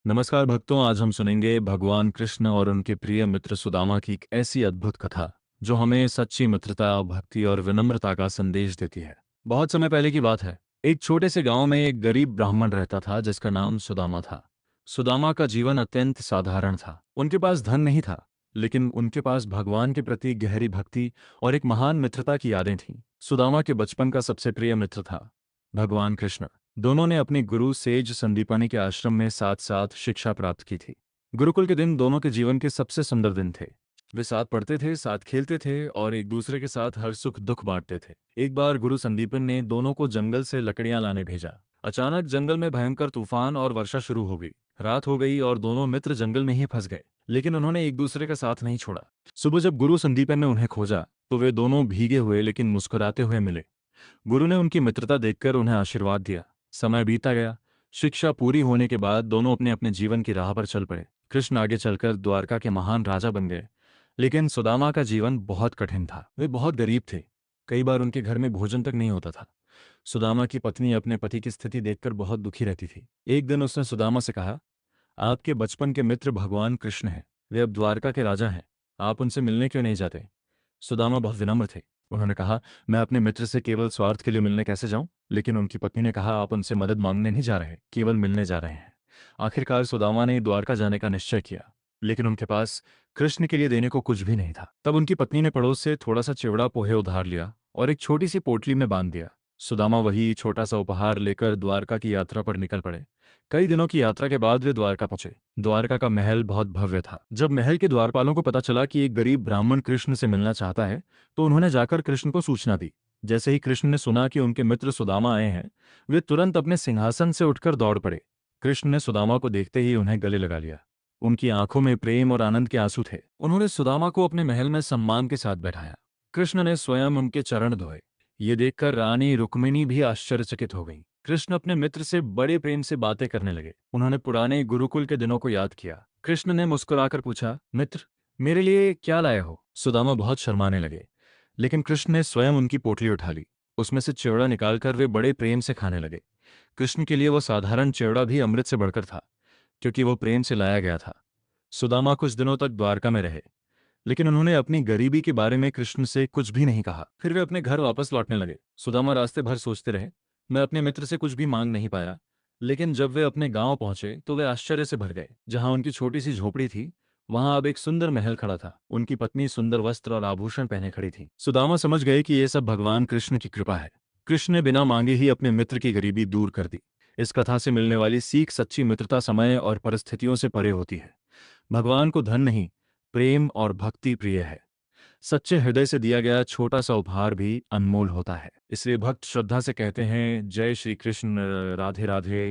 नमस्कार भक्तों, आज हम सुनेंगे भगवान कृष्ण और उनके प्रिय मित्र सुदामा की एक ऐसी अद्भुत कथा जो हमें सच्ची मित्रता, भक्ति और विनम्रता का संदेश देती है। बहुत समय पहले की बात है। एक छोटे से गांव में एक गरीब ब्राह्मण रहता था जिसका नाम सुदामा था। सुदामा का जीवन अत्यंत साधारण था। उनके पास धन नहीं था, लेकिन उनके पास भगवान के प्रति गहरी भक्ति और एक महान मित्रता की यादें थीं। सुदामा के बचपन का सबसे प्रिय मित्र था भगवान कृष्ण। दोनों ने अपने गुरु सेज संदीपानी के आश्रम में साथ साथ शिक्षा प्राप्त की थी। गुरुकुल के दिन दोनों के जीवन के सबसे सुंदर दिन थे। वे साथ पढ़ते थे, साथ खेलते थे और एक दूसरे के साथ हर सुख दुख बांटते थे। एक बार गुरु संदीपन ने दोनों को जंगल से लकड़ियां लाने भेजा। अचानक जंगल में भयंकर तूफान और वर्षा शुरू हो गई। रात हो गई और दोनों मित्र जंगल में ही फंस गए, लेकिन उन्होंने एक दूसरे का साथ नहीं छोड़ा। सुबह जब गुरु संदीपन ने उन्हें खोजा तो वे दोनों भीगे हुए लेकिन मुस्कुराते हुए मिले। गुरु ने उनकी मित्रता देखकर उन्हें आशीर्वाद दिया। समय बीता गया। शिक्षा पूरी होने के बाद दोनों अपने अपने जीवन की राह पर चल पड़े। कृष्ण आगे चलकर द्वारका के महान राजा बन गए, लेकिन सुदामा का जीवन बहुत कठिन था। वे बहुत गरीब थे। कई बार उनके घर में भोजन तक नहीं होता था। सुदामा की पत्नी अपने पति की स्थिति देखकर बहुत दुखी रहती थी। एक दिन उसने सुदामा से कहा, आपके बचपन के मित्र भगवान कृष्ण हैं। वे अब द्वारका के राजा हैं। आप उनसे मिलने क्यों नहीं जाते? सुदामा बहुत विनम्र थे। उन्होंने कहा, मैं अपने मित्र से केवल स्वार्थ के लिए मिलने कैसे जाऊं? लेकिन उनकी पत्नी ने कहा, आप उनसे मदद मांगने नहीं जा रहे, केवल मिलने जा रहे हैं। आखिरकार सुदामा ने द्वारका जाने का निश्चय किया, लेकिन उनके पास कृष्ण के लिए देने को कुछ भी नहीं था। तब उनकी पत्नी ने पड़ोस से थोड़ा सा चिवड़ा पोहे उधार लिया और एक छोटी सी पोटली में बांध दिया। सुदामा वही छोटा सा उपहार लेकर द्वारका की यात्रा पर निकल पड़े। कई दिनों की यात्रा के बाद वे द्वारका पहुंचे। द्वारका का महल बहुत भव्य था। जब महल के द्वारपालों को पता चला कि एक गरीब ब्राह्मण कृष्ण से मिलना चाहता है, तो उन्होंने जाकर कृष्ण को सूचना दी। जैसे ही कृष्ण ने सुना कि उनके मित्र सुदामा आए हैं, वे तुरंत अपने सिंहासन से उठकर दौड़ पड़े। कृष्ण ने सुदामा को देखते ही उन्हें गले लगा लिया। उनकी आंखों में प्रेम और आनंद के आंसू थे। उन्होंने सुदामा को अपने महल में सम्मान के साथ बैठाया। कृष्ण ने स्वयं उनके चरण धोए। ये देखकर रानी रुक्मिणी भी आश्चर्यचकित हो गई। कृष्ण अपने मित्र से बड़े प्रेम से बातें करने लगे। उन्होंने पुराने गुरुकुल के दिनों को याद किया। कृष्ण ने मुस्कुराकर पूछा, मित्र, मेरे लिए क्या लाए हो? सुदामा बहुत शर्माने लगे, लेकिन कृष्ण ने स्वयं उनकी पोटली उठा ली। उसमें से चिवड़ा निकालकर वे बड़े प्रेम से खाने लगे। कृष्ण के लिए वो साधारण चिवड़ा भी अमृत से बढ़कर था, क्योंकि वो प्रेम से लाया गया था। सुदामा कुछ दिनों तक द्वारका में रहे, लेकिन उन्होंने अपनी गरीबी के बारे में कृष्ण से कुछ भी नहीं कहा। फिर वे अपने घर वापस लौटने लगे। सुदामा रास्ते भर सोचते रहे, मैं अपने मित्र से कुछ भी मांग नहीं पाया। लेकिन जब वे अपने गांव पहुंचे तो वे आश्चर्य से भर गए। जहां उनकी छोटी सी झोपड़ी थी, वहां अब एक सुंदर महल खड़ा था। उनकी पत्नी सुंदर वस्त्र और आभूषण पहने खड़ी थी। सुदामा समझ गए कि ये सब भगवान कृष्ण की कृपा है। कृष्ण ने बिना मांगे ही अपने मित्र की गरीबी दूर कर दी। इस कथा से मिलने वाली सीख, सच्ची मित्रता समय और परिस्थितियों से परे होती है। भगवान को धन नहीं, प्रेम और भक्ति प्रिय है। सच्चे हृदय से दिया गया छोटा सा उपहार भी अनमोल होता है। इसलिए भक्त श्रद्धा से कहते हैं, जय श्री कृष्ण, राधे राधे।